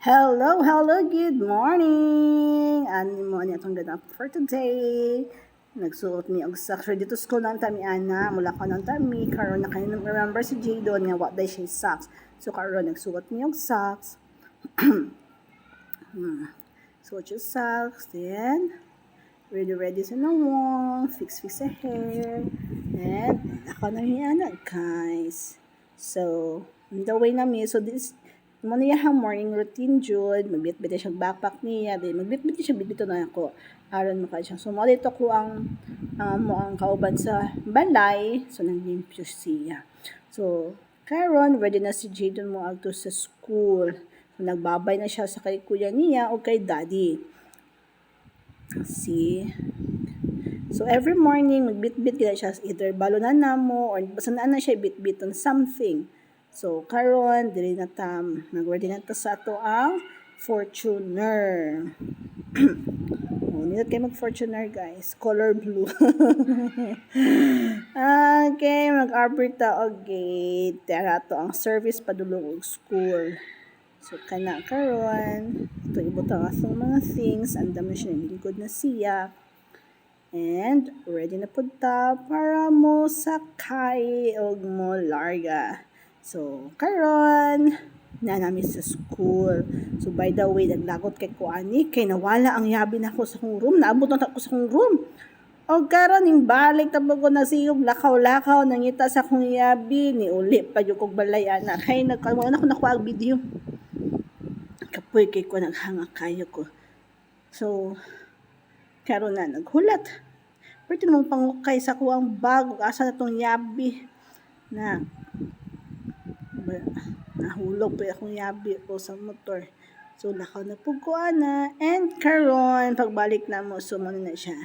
Hello, hello, good morning! Ano mo niya itong ganap for today? Nagsuot ni og socks. Dito school ng tami ana, mula ko ng tami. Karon na kayo remember si Jadon nga what day siya socks. So karon nagsuot ni og socks. Suot yung socks, then ready sa nawong, fix sa hair. And ako na niya guys. So, on the way namin, so this mo niya ang morning routine jud, magbit-bit siya backpack niya, then magbit-bit siya bibito na ako. Aron mo ka siya. So mo dito ko ang mo ang kauban sa balay, so naglimpyo siya. So karon ready na si Jadon mo agto sa school. So nagbabay na siya sa kay kuya niya o kay daddy. See? So every morning magbit-bit gid siya either balonan na mo or basta na siya bit-bit on something. So, karon dili na tam nag-ready na ta sa ato ang Fortuner. Nindot kayo mag-Fortuner guys, color blue. Okay, mag-arbor ta og gate. Tara to ang service padulong og school. So, kana karon ito ibutang asong mga things, andam na siya nilingkod na siya. And ready na pud ta para mo sakay og mo larga. So, karon na namin sa school. So, by the way, naglagot kay Kuani, kay nawala ang yabi na ako sa kong room. Naabot na ako sa kong room. O karon ning balik tapos ko nasiyog lakaw-lakaw nangita sa kong yabi ni uli pa yung kong balay ana. Kay nagkawa na ko nakuha ang video. Kapoy kay ko naghanga kayo ko. So, karon na naghulat. Pwede mong pangukay sa kuwang bag ug asa na tong yabi na nahulog pa akong yabi ko sa motor. So, lakaw na po ko ana. And karon pagbalik na mo, so na siya.